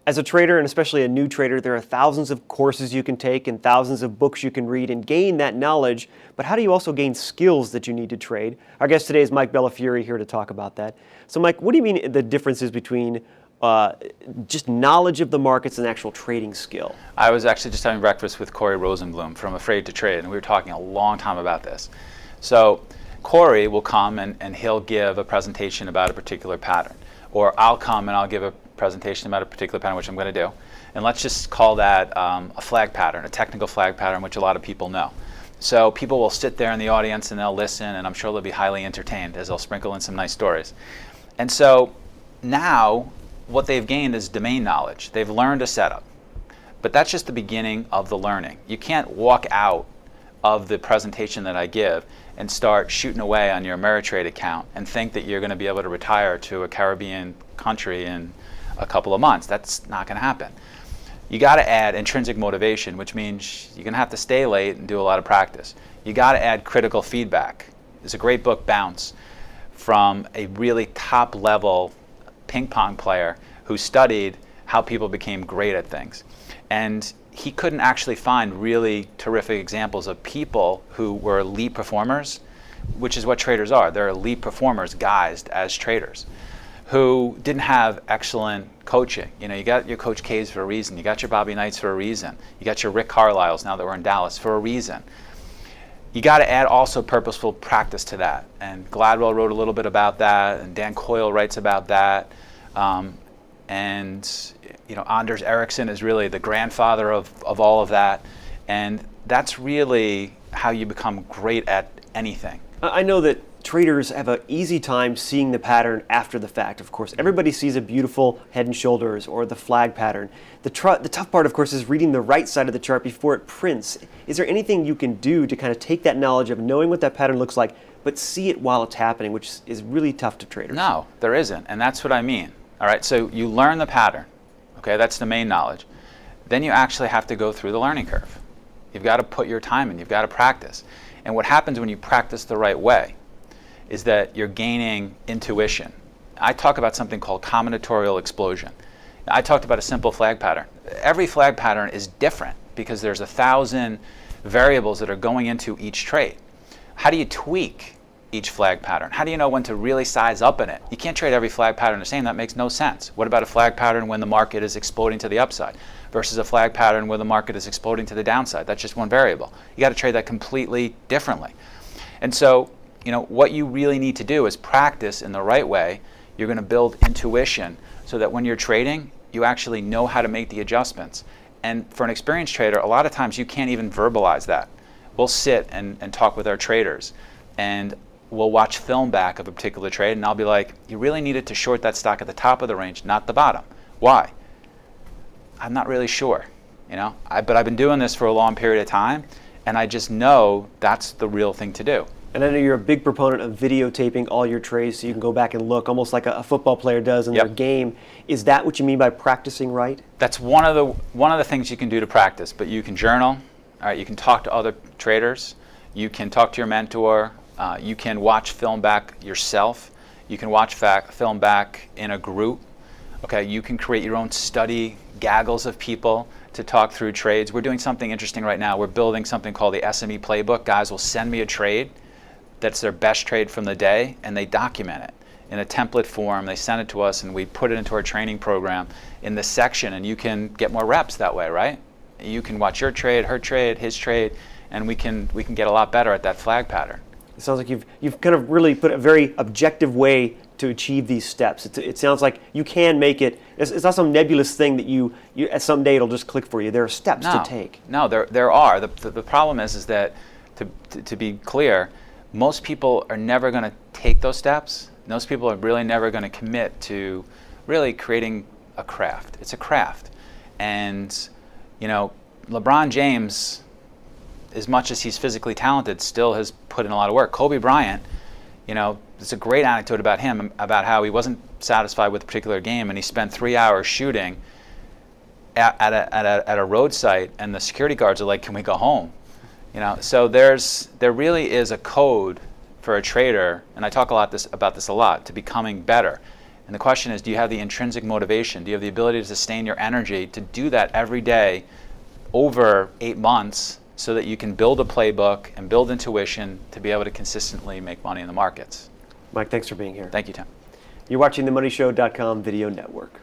As a trader, and especially a new trader, there are thousands of courses you can take and thousands of books you can read and gain that knowledge. But how do you also gain skills that you need to trade? Our guest today is Mike Bellafiore, here to talk about that. So Mike, what do you mean the differences between just knowledge of the markets and actual trading skill? I was actually just having breakfast with Corey Rosenblum from Afraid to Trade, and we were talking a long time about this. So Corey will come and he'll give a presentation about a particular pattern. Or I'll come and I'll give a presentation about a particular pattern, which I'm going to do. And let's just call that a flag pattern, a technical flag pattern, which a lot of people know. So people will sit there in the audience and they'll listen, and I'm sure they'll be highly entertained as they'll sprinkle in some nice stories. And so now what they've gained is domain knowledge. They've learned a setup. But that's just the beginning of the learning. You can't walk out of the presentation that I give and start shooting away on your Ameritrade account and think that you're going to be able to retire to a Caribbean country in a couple of months. That's not going to happen. You got to add intrinsic motivation, which means you're going to have to stay late and do a lot of practice. You got to add critical feedback. There's a great book, Bounce, from a really top-level ping pong player who studied how people became great at things. And he couldn't actually find really terrific examples of people who were elite performers, which is what traders are. They're elite performers guised as traders, who didn't have excellent coaching. You know, you got your Coach K's for a reason. You got your Bobby Knights for a reason. You got your Rick Carlisles now that we're in Dallas for a reason. You got to add also purposeful practice to that. And Gladwell wrote a little bit about that, and Dan Coyle writes about that. And you know, Anders Ericsson is really the grandfather of all of that. And that's really how you become great at anything. I know that traders have an easy time seeing the pattern after the fact, of course. Everybody sees a beautiful head and shoulders or the flag pattern. The tough part, of course, is reading the right side of the chart before it prints. Is there anything you can do to kind of take that knowledge of knowing what that pattern looks like, but see it while it's happening, which is really tough to traders? No, there isn't, and that's what I mean. All right, so you learn the pattern. Okay, that's the main knowledge. Then you actually have to go through the learning curve. You've got to put your time in. You've got to practice. And what happens when you practice the right way is that you're gaining intuition. I talk about something called combinatorial explosion. I talked about a simple flag pattern. Every flag pattern is different because there's 1,000 variables that are going into each trade. How do you tweak each flag pattern? How do you know when to really size up in it? You can't trade every flag pattern the same. That makes no sense. What about a flag pattern when the market is exploding to the upside versus a flag pattern where the market is exploding to the downside? That's just one variable. You got to trade that completely differently. And so, you know, what you really need to do is practice in the right way. You're going to build intuition so that when you're trading, you actually know how to make the adjustments. And for an experienced trader, a lot of times you can't even verbalize that. We'll sit and talk with our traders, and we'll watch film back of a particular trade, and I'll be like, you really needed to short that stock at the top of the range, not the bottom. Why? I'm not really sure, you know, but I've been doing this for a long period of time, and I just know that's the real thing to do. And I know you're a big proponent of videotaping all your trades so you can go back and look, almost like a football player does in their game. Is that what you mean by practicing right? That's one of the things you can do to practice, but you can journal, all right, you can talk to other traders, you can talk to your mentor, you can watch film back yourself. You can watch film back in a group. Okay, you can create your own study gaggles of people to talk through trades. We're doing something interesting right now. We're building something called the SME Playbook. Guys will send me a trade that's their best trade from the day, and they document it in a template form. They send it to us, and we put it into our training program in this section, and you can get more reps that way, right? You can watch your trade, her trade, his trade, and we can get a lot better at that flag pattern. It sounds like you've kind of really put a very objective way to achieve these steps. It sounds like you can make it. It's not some nebulous thing that you at some day it'll just click for you. There are steps to take. No, there are. The problem is that to be clear, most people are never going to take those steps. Most people are really never going to commit to really creating a craft. It's a craft, and you know, LeBron James, as much as he's physically talented, still has put in a lot of work. Kobe Bryant, you know, it's a great anecdote about him, about how he wasn't satisfied with a particular game, and he spent 3 hours shooting at a road site, and the security guards are like, "Can we go home?" You know, so there really is a code for a trader, and I talk about this a lot, to becoming better. And the question is, do you have the intrinsic motivation? Do you have the ability to sustain your energy to do that every day over 8 months so that you can build a playbook and build intuition to be able to consistently make money in the markets? Mike, thanks for being here. Thank you, Tim. You're watching the MoneyShow.com video network.